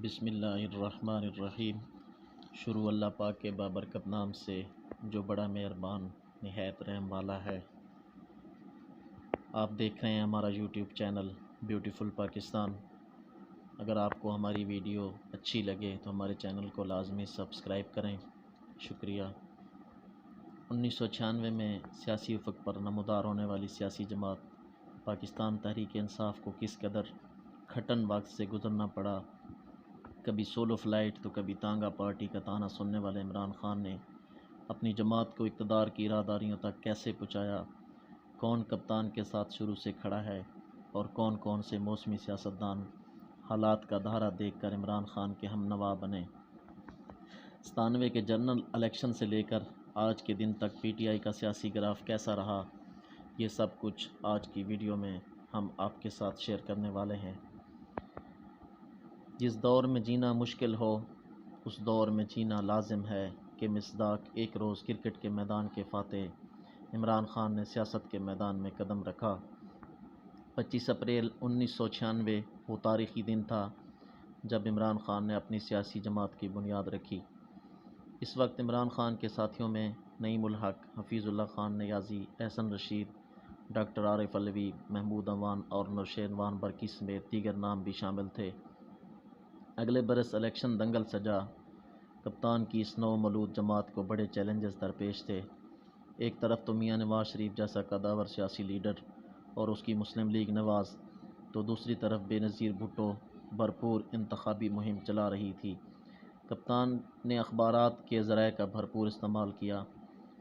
بسم اللہ الرحمن الرحیم۔ شروع اللہ پاک کے بابرکت نام سے جو بڑا مہربان نہایت رحم والا ہے۔ آپ دیکھ رہے ہیں ہمارا یوٹیوب چینل بیوٹیفل پاکستان۔ اگر آپ کو ہماری ویڈیو اچھی لگے تو ہمارے چینل کو لازمی سبسکرائب کریں، شکریہ۔ 1996 میں سیاسی افق پر نمودار ہونے والی سیاسی جماعت پاکستان تحریک انصاف کو کس قدر کھٹن وقت سے گزرنا پڑا، کبھی سولو فلائٹ تو کبھی تانگا پارٹی کا تانا سننے والے عمران خان نے اپنی جماعت کو اقتدار کی راہداریوں تک کیسے پہنچایا، کون کپتان کے ساتھ شروع سے کھڑا ہے اور کون کون سے موسمی سیاستدان حالات کا دھارا دیکھ کر عمران خان کے ہم نوا بنے۔ 97 کے جنرل الیکشن سے لے کر آج کے دن تک پی ٹی آئی کا سیاسی گراف کیسا رہا، یہ سب کچھ آج کی ویڈیو میں ہم آپ کے ساتھ شیئر کرنے والے ہیں۔ جس دور میں جینا مشکل ہو اس دور میں جینا لازم ہے کہ مصداق ایک روز کرکٹ کے میدان کے فاتح عمران خان نے سیاست کے میدان میں قدم رکھا۔ 25 اپریل 1996 وہ تاریخی دن تھا جب عمران خان نے اپنی سیاسی جماعت کی بنیاد رکھی۔ اس وقت عمران خان کے ساتھیوں میں نعیم الحق، حفیظ اللہ خان نیازی، احسن رشید، ڈاکٹر عارف علوی، محمود امان اور نوشین وان برکی سمیت دیگر نام بھی شامل تھے۔ اگلے برس الیکشن دنگل سجا۔ کپتان کی اس نو مولود جماعت کو بڑے چیلنجز درپیش تھے۔ ایک طرف تو میاں نواز شریف جیسا قداور سیاسی لیڈر اور اس کی مسلم لیگ نواز، تو دوسری طرف بے نظیر بھٹو بھرپور انتخابی مہم چلا رہی تھی۔ کپتان نے اخبارات کے ذرائع کا بھرپور استعمال کیا۔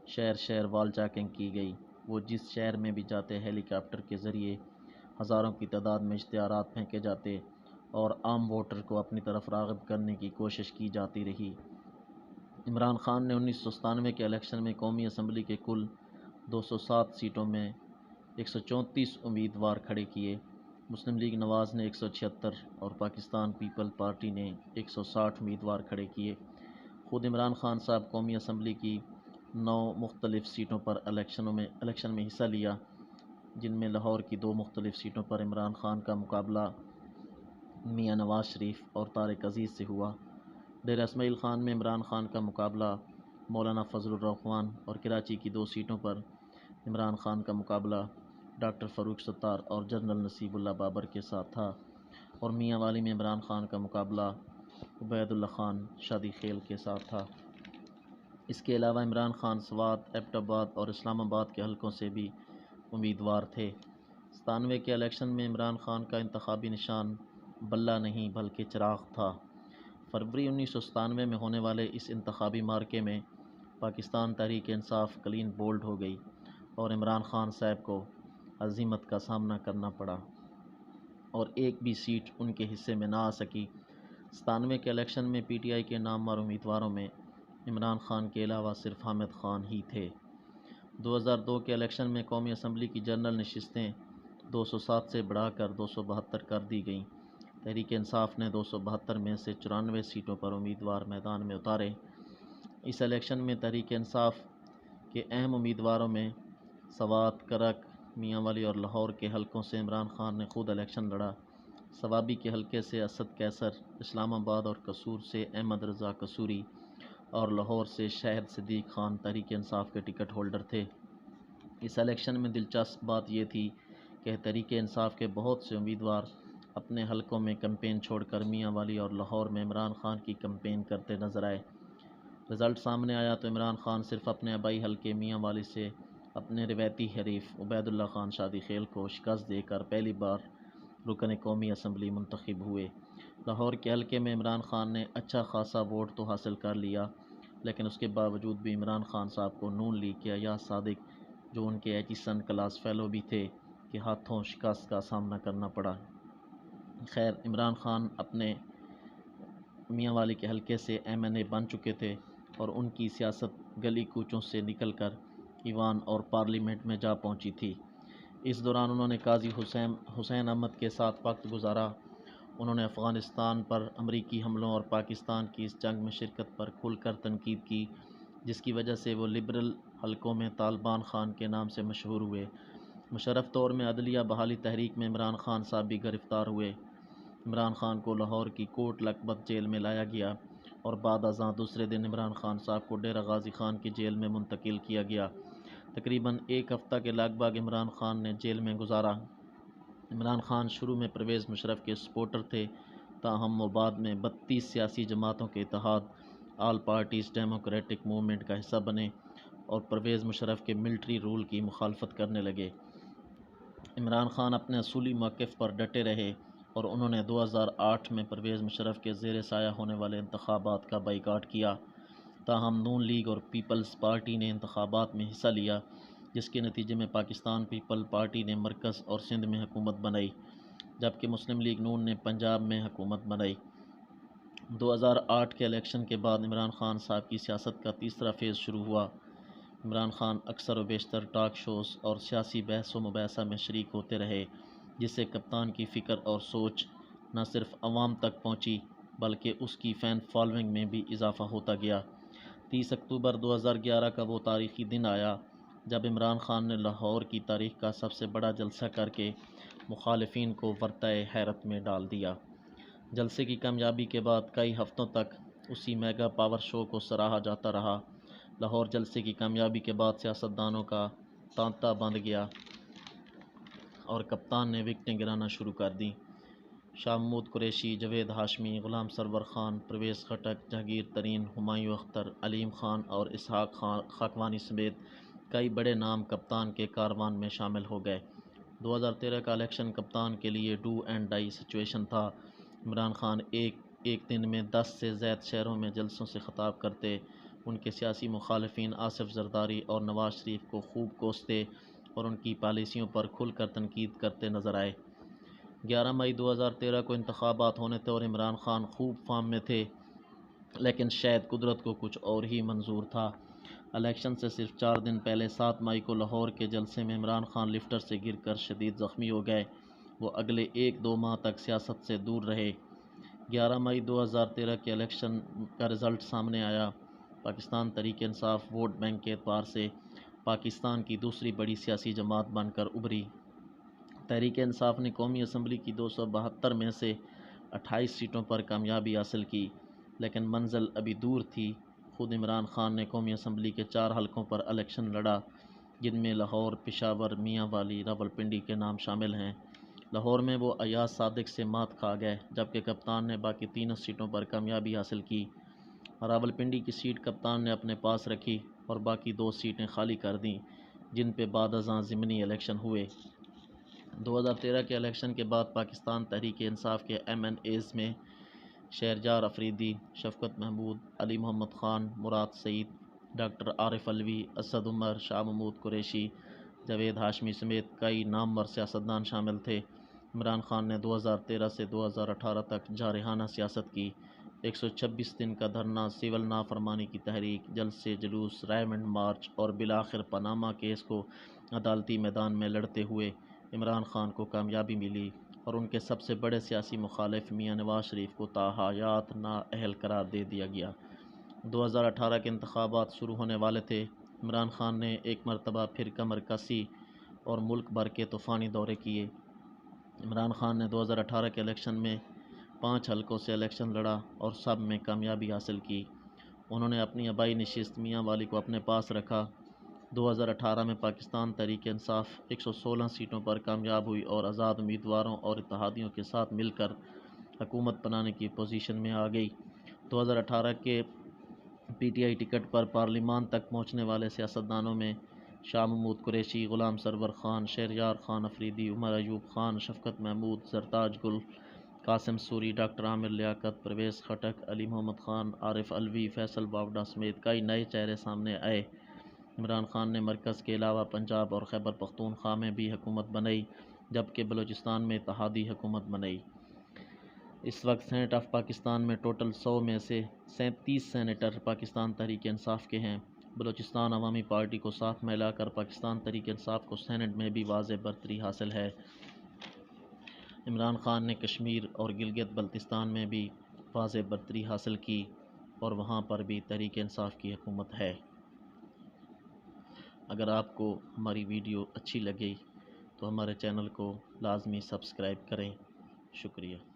شہر شہر وال چیکنگ کی گئی۔ وہ جس شہر میں بھی جاتے ہیلی کاپٹر کے ذریعے ہزاروں کی تعداد میں اشتہارات پھینکے جاتے اور عام ووٹر کو اپنی طرف راغب کرنے کی کوشش کی جاتی رہی۔ عمران خان نے 1997 کے الیکشن میں قومی اسمبلی کے کل 207 سیٹوں میں 134 امیدوار کھڑے کیے۔ مسلم لیگ نواز نے 176 اور پاکستان پیپل پارٹی نے 160 امیدوار کھڑے کیے۔ خود عمران خان صاحب قومی اسمبلی کی 9 مختلف سیٹوں پر الیکشن میں حصہ لیا، جن میں لاہور کی 2 مختلف سیٹوں پر عمران خان کا مقابلہ میاں نواز شریف اور طارق عزیز سے ہوا۔ ڈیرہ اسماعیل خان میں عمران خان کا مقابلہ مولانا فضل الرحمان اور کراچی کی 2 سیٹوں پر عمران خان کا مقابلہ ڈاکٹر فاروق ستار اور جنرل نصیب اللہ بابر کے ساتھ تھا، اور میاں والی میں عمران خان کا مقابلہ عبید اللہ خان شادی خیل کے ساتھ تھا۔ اس کے علاوہ عمران خان سوات، ایبٹ آباد اور اسلام آباد کے حلقوں سے بھی امیدوار تھے۔ 97 کے الیکشن میں عمران خان کا انتخابی نشان بلہ نہیں بلکہ چراغ تھا۔ فروری 1997 میں ہونے والے اس انتخابی معرکے میں پاکستان تحریک انصاف کلین بولڈ ہو گئی اور عمران خان صاحب کو ہزیمت کا سامنا کرنا پڑا اور ایک بھی سیٹ ان کے حصے میں نہ آ سکی۔ 97 کے الیکشن میں پی ٹی آئی کے نامور امیدواروں میں عمران خان کے علاوہ صرف حامد خان ہی تھے۔ 2002 کے الیکشن میں قومی اسمبلی کی جنرل نشستیں 207 سے بڑھا کر 272 کر دی گئیں۔ تحریک انصاف نے 272 میں سے 94 سیٹوں پر امیدوار میدان میں اتارے۔ اس الیکشن میں تحریک انصاف کے اہم امیدواروں میں سوات، کرک، میاں والی اور لاہور کے حلقوں سے عمران خان نے خود الیکشن لڑا۔ صوابی کے حلقے سے اسد کیسر، اسلام آباد اور قصور سے احمد رضا قصوری اور لاہور سے شاہد صدیق خان تحریک انصاف کے ٹکٹ ہولڈر تھے۔ اس الیکشن میں دلچسپ بات یہ تھی کہ تحریک انصاف کے بہت سے امیدوار اپنے حلقوں میں کمپین چھوڑ کر میاں والی اور لاہور میں عمران خان کی کمپین کرتے نظر آئے۔ رزلٹ سامنے آیا تو عمران خان صرف اپنے آبائی حلقے میاں والی سے اپنے روایتی حریف عبید اللہ خان شادی خیل کو شکست دے کر پہلی بار رکن قومی اسمبلی منتخب ہوئے۔ لاہور کے حلقے میں عمران خان نے اچھا خاصا ووٹ تو حاصل کر لیا، لیکن اس کے باوجود بھی عمران خان صاحب کو نون لیگ کے ایاز صادق، جو ان کے ایچیسن کلاس فیلو بھی تھے، کے ہاتھوں شکست کا سامنا کرنا پڑا۔ خیر، عمران خان اپنے میاں والی کے حلقے سے ایم این اے بن چکے تھے اور ان کی سیاست گلی کوچوں سے نکل کر ایوان اور پارلیمنٹ میں جا پہنچی تھی۔ اس دوران انہوں نے قاضی حسین احمد کے ساتھ وقت گزارا۔ انہوں نے افغانستان پر امریکی حملوں اور پاکستان کی اس جنگ میں شرکت پر کھل کر تنقید کی، جس کی وجہ سے وہ لبرل حلقوں میں طالبان خان کے نام سے مشہور ہوئے۔ مشرف دور میں عدلیہ بحالی تحریک میں عمران خان صاحب بھی گرفتار ہوئے۔ عمران خان کو لاہور کی کوٹ لکھپت جیل میں لایا گیا اور بعد ازاں دوسرے دن عمران خان صاحب کو ڈیرہ غازی خان کی جیل میں منتقل کیا گیا۔ تقریباً ایک ہفتہ کے لگ بھگ عمران خان نے جیل میں گزارا۔ عمران خان شروع میں پرویز مشرف کے سپورٹر تھے، تاہم وہ بعد میں 32 سیاسی جماعتوں کے اتحاد آل پارٹیز ڈیموکریٹک موومنٹ کا حصہ بنے اور پرویز مشرف کے ملٹری رول کی مخالفت کرنے لگے۔ عمران خان اپنے اصولی موقف پر ڈٹے رہے اور انہوں نے 2008 میں پرویز مشرف کے زیر سایہ ہونے والے انتخابات کا بائیکاٹ کیا۔ تاہم نون لیگ اور پیپلز پارٹی نے انتخابات میں حصہ لیا، جس کے نتیجے میں پاکستان پیپل پارٹی نے مرکز اور سندھ میں حکومت بنائی، جبکہ مسلم لیگ نون نے پنجاب میں حکومت بنائی۔ 2008 کے الیکشن کے بعد عمران خان صاحب کی سیاست کا تیسرا فیز شروع ہوا۔ عمران خان اکثر و بیشتر ٹاک شوز اور سیاسی بحث و مباحثہ میں شریک ہوتے رہے، جس سے کپتان کی فکر اور سوچ نہ صرف عوام تک پہنچی بلکہ اس کی فین فالوئنگ میں بھی اضافہ ہوتا گیا۔ 30 اکتوبر 2011 کا وہ تاریخی دن آیا جب عمران خان نے لاہور کی تاریخ کا سب سے بڑا جلسہ کر کے مخالفین کو ورطۂ حیرت میں ڈال دیا۔ جلسے کی کامیابی کے بعد کئی ہفتوں تک اسی میگا پاور شو کو سراہا جاتا رہا۔ لاہور جلسے کی کامیابی کے بعد سیاستدانوں کا تانتا بندھ گیا اور کپتان نے وکٹیں گرانا شروع کر دیں۔ شاہ محمود قریشی، جاوید ہاشمی، غلام سرور خان، پرویز خٹک، جہانگیر ترین، ہمایوں اختر، علیم خان اور اسحاق خاقوانی سمیت کئی بڑے نام کپتان کے کاروان میں شامل ہو گئے۔ 2013 کا الیکشن کپتان کے لیے ڈو اینڈ ڈائی سچویشن تھا۔ عمران خان ایک دن میں 10 سے زائد شہروں میں جلسوں سے خطاب کرتے، ان کے سیاسی مخالفین آصف زرداری اور نواز شریف کو خوب کوستے اور ان کی پالیسیوں پر کھل کر تنقید کرتے نظر آئے۔ 11 مئی 2013 کو انتخابات ہونے تھے اور عمران خان خوب فارم میں تھے، لیکن شاید قدرت کو کچھ اور ہی منظور تھا۔ الیکشن سے صرف 4 دن پہلے 7 مئی کو لاہور کے جلسے میں عمران خان لفٹر سے گر کر شدید زخمی ہو گئے۔ وہ اگلے 1-2 ماہ تک سیاست سے دور رہے۔ 11 مئی 2013 کے الیکشن کا رزلٹ سامنے آیا۔ پاکستان تحریک انصاف ووٹ بینک کے اعتبار سے پاکستان کی دوسری بڑی سیاسی جماعت بن کر ابھری۔ تحریک انصاف نے قومی اسمبلی کی 272 میں سے 28 سیٹوں پر کامیابی حاصل کی، لیکن منزل ابھی دور تھی۔ خود عمران خان نے قومی اسمبلی کے 4 حلقوں پر الیکشن لڑا، جن میں لاہور، پشاور، میاں والی، راولپنڈی کے نام شامل ہیں۔ لاہور میں وہ ایاز صادق سے مات کھا گئے، جبکہ کپتان نے باقی تینوں سیٹوں پر کامیابی حاصل کی۔ راولپنڈی کی سیٹ کپتان نے اپنے پاس رکھی اور باقی 2 سیٹیں خالی کر دیں، جن پہ بعد ازاں ضمنی الیکشن ہوئے۔ 2013 کے الیکشن کے بعد پاکستان تحریک انصاف کے ایم این ایز میں شہرجار افریدی، شفقت محمود، علی محمد خان، مراد سعید، ڈاکٹر عارف علوی، اسد عمر، شاہ محمود قریشی، جاوید ہاشمی سمیت کئی نامور سیاستدان شامل تھے۔ عمران خان نے 2013 سے 2018 تک جارحانہ سیاست کی۔ 126 دن کا دھرنا، سول نافرمانی کی تحریک، جلسے، جلوس، رائمنڈ مارچ اور بالآخر پاناما کیس کو عدالتی میدان میں لڑتے ہوئے عمران خان کو کامیابی ملی اور ان کے سب سے بڑے سیاسی مخالف میاں نواز شریف کو تاحیات نااہل قرار دے دیا گیا۔ 2018 کے انتخابات شروع ہونے والے تھے۔ عمران خان نے ایک مرتبہ پھر کمر کسی اور ملک بھر کے طوفانی دورے کیے۔ عمران خان نے 2018 کے الیکشن میں 5 حلقوں سے الیکشن لڑا اور سب میں کامیابی حاصل کی۔ انہوں نے اپنی آبائی نشست میاں والی کو اپنے پاس رکھا۔ 2018 میں پاکستان تحریک انصاف 116 سیٹوں پر کامیاب ہوئی اور آزاد امیدواروں اور اتحادیوں کے ساتھ مل کر حکومت بنانے کی پوزیشن میں آ گئی۔ 2018 کے پی ٹی آئی ٹکٹ پر پارلیمان تک پہنچنے والے سیاستدانوں میں شاہ محمود قریشی، غلام سرور خان، شہریار خان افریدی، عمر ایوب خان، شفقت محمود، زرتاج گل، قاسم سوری، ڈاکٹر عامر لیاقت، پرویز خٹک، علی محمد خان، عارف علوی، فیصل باوڑا سمیت کئی نئے چہرے سامنے آئے۔ عمران خان نے مرکز کے علاوہ پنجاب اور خیبر پختونخوا میں بھی حکومت بنائی، جبکہ بلوچستان میں اتحادی حکومت بنائی۔ اس وقت سینیٹ آف پاکستان میں ٹوٹل 100 میں سے 37 سینیٹر پاکستان تحریک انصاف کے ہیں۔ بلوچستان عوامی پارٹی کو ساتھ میں لا کر پاکستان تحریک انصاف کو سینیٹ میں بھی واضح برتری حاصل ہے۔ عمران خان نے کشمیر اور گلگت بلتستان میں بھی واضح برتری حاصل کی اور وہاں پر بھی تحریک انصاف کی حکومت ہے۔ اگر آپ کو ہماری ویڈیو اچھی لگی تو ہمارے چینل کو لازمی سبسکرائب کریں۔ شکریہ۔